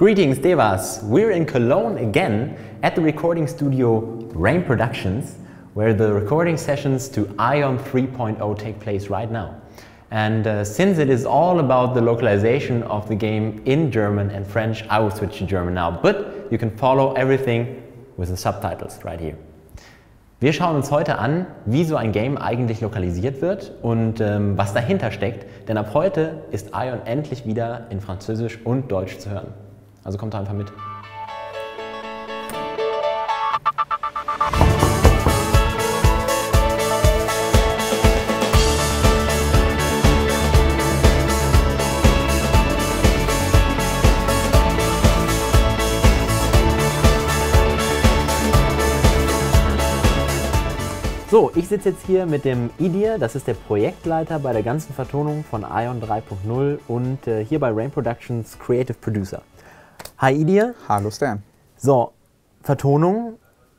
Greetings, Devas! We're in Cologne again at the recording studio Rain Productions, where the recording sessions to Ion 3.0 take place right now. And since it is all about the localization of the game in German and French, I will switch to German now, but you can follow everything with the subtitles right here. Wir schauen uns heute an, wie so ein Game eigentlich lokalisiert wird und was dahinter steckt, denn ab heute ist Ion endlich wieder in Französisch und Deutsch zu hören. Also kommt einfach mit. So, ich sitze jetzt hier mit dem Idir, das ist der Projektleiter bei der ganzen Vertonung von Ion 3.0 und hier bei Rain Productions Creative Producer. Hi Idir. Hallo Stan. So, Vertonung,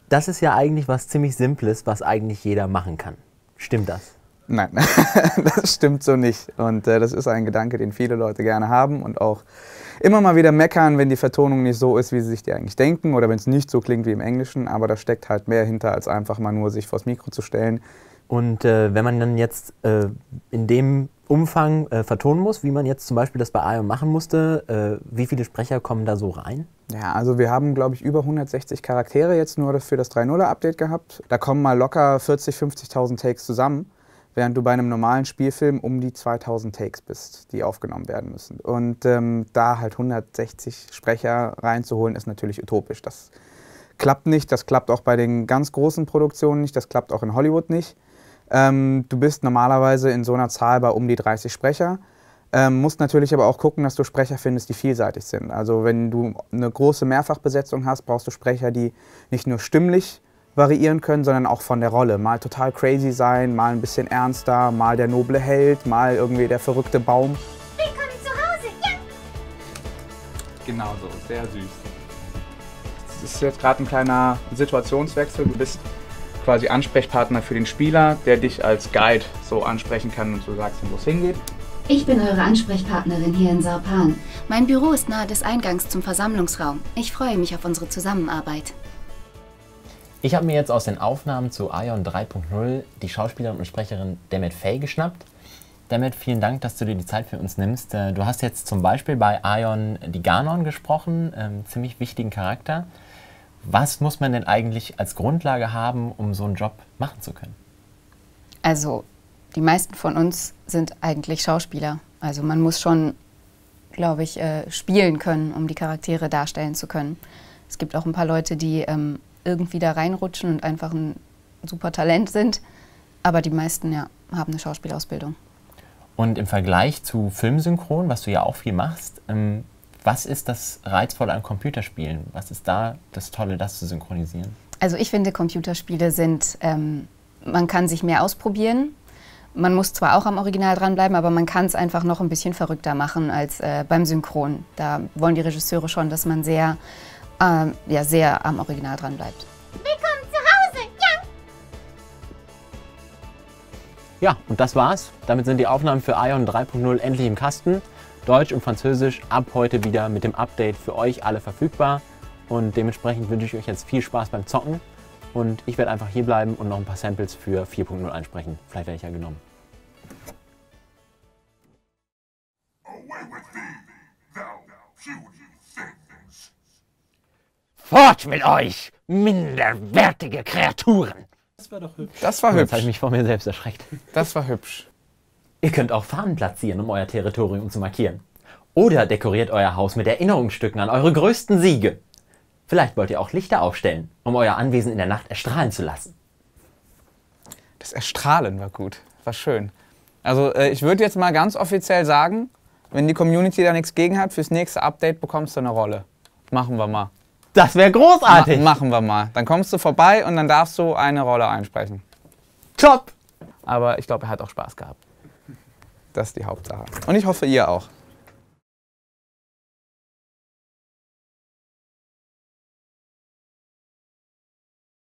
das ist ja eigentlich was ziemlich Simples, was eigentlich jeder machen kann. Stimmt das? Nein, das stimmt so nicht. Und das ist ein Gedanke, den viele Leute gerne haben und auch immer mal wieder meckern, wenn die Vertonung nicht so ist, wie sie sich die eigentlich denken oder wenn es nicht so klingt wie im Englischen. Aber da steckt halt mehr hinter, als einfach mal nur sich vors Mikro zu stellen. Und wenn man dann jetzt in dem Umfang vertonen muss, wie man jetzt zum Beispiel das bei Ion machen musste, wie viele Sprecher kommen da so rein? Ja, also wir haben, glaube ich, über 160 Charaktere jetzt nur für das 3.0-Update gehabt. Da kommen mal locker 40.000, 50.000 Takes zusammen, während du bei einem normalen Spielfilm um die 2.000 Takes bist, die aufgenommen werden müssen. Und da halt 160 Sprecher reinzuholen, ist natürlich utopisch. Das klappt nicht, das klappt auch bei den ganz großen Produktionen nicht, das klappt auch in Hollywood nicht. Du bist normalerweise in so einer Zahl bei um die 30 Sprecher. Musst natürlich aber auch gucken, dass du Sprecher findest, die vielseitig sind. Also wenn du eine große Mehrfachbesetzung hast, brauchst du Sprecher, die nicht nur stimmlich variieren können, sondern auch von der Rolle. Mal total crazy sein, mal ein bisschen ernster, mal der noble Held, mal irgendwie der verrückte Baum. Willkommen zu Hause, ja! Genau so, sehr süß. Es ist jetzt gerade ein kleiner Situationswechsel. Du bist quasi Ansprechpartner für den Spieler, der dich als Guide so ansprechen kann und so sagst, wo es hingeht. Ich bin eure Ansprechpartnerin hier in Sarpan. Mein Büro ist nahe des Eingangs zum Versammlungsraum. Ich freue mich auf unsere Zusammenarbeit. Ich habe mir jetzt aus den Aufnahmen zu Ion 3.0 die Schauspielerin und Sprecherin Demet Fey geschnappt. Demet, vielen Dank, dass du dir die Zeit für uns nimmst. Du hast jetzt zum Beispiel bei Ion die Ganon gesprochen, ziemlich wichtigen Charakter. Was muss man denn eigentlich als Grundlage haben, um so einen Job machen zu können? Also, die meisten von uns sind eigentlich Schauspieler. Also man muss schon, glaube ich, spielen können, um die Charaktere darstellen zu können. Es gibt auch ein paar Leute, die irgendwie da reinrutschen und einfach ein super Talent sind. Aber die meisten, ja, haben eine Schauspielausbildung. Und im Vergleich zu Filmsynchron, was du ja auch viel machst, was ist das Reizvolle an Computerspielen? Was ist da das Tolle, das zu synchronisieren? Also ich finde, Computerspiele sind, man kann sich mehr ausprobieren. Man muss zwar auch am Original dranbleiben, aber man kann es einfach noch ein bisschen verrückter machen als beim Synchron. Da wollen die Regisseure schon, dass man sehr, sehr am Original dranbleibt. Willkommen zu Hause, ja! Ja, und das war's. Damit sind die Aufnahmen für Ion 3.0 endlich im Kasten. Deutsch und Französisch ab heute wieder mit dem Update für euch alle verfügbar. Und dementsprechend wünsche ich euch jetzt viel Spaß beim Zocken. Und ich werde einfach hier bleiben und noch ein paar Samples für 4.0 einsprechen. Vielleicht werde ich ja genommen. Fort mit euch, minderwertige Kreaturen! Das war doch hübsch. Das war hübsch. Jetzt habe ich mich vor mir selbst erschreckt. Das war hübsch. Ihr könnt auch Fahnen platzieren, um euer Territorium zu markieren. Oder dekoriert euer Haus mit Erinnerungsstücken an eure größten Siege. Vielleicht wollt ihr auch Lichter aufstellen, um euer Anwesen in der Nacht erstrahlen zu lassen. Das Erstrahlen war gut, war schön. Also ich würde jetzt mal ganz offiziell sagen, wenn die Community da nichts gegen hat, fürs nächste Update bekommst du eine Rolle. Machen wir mal. Das wäre großartig! Machen wir mal. Dann kommst du vorbei und dann darfst du eine Rolle einsprechen. Top! Aber ich glaube, er hat auch Spaß gehabt. Das ist die Hauptsache. Und ich hoffe, ihr auch.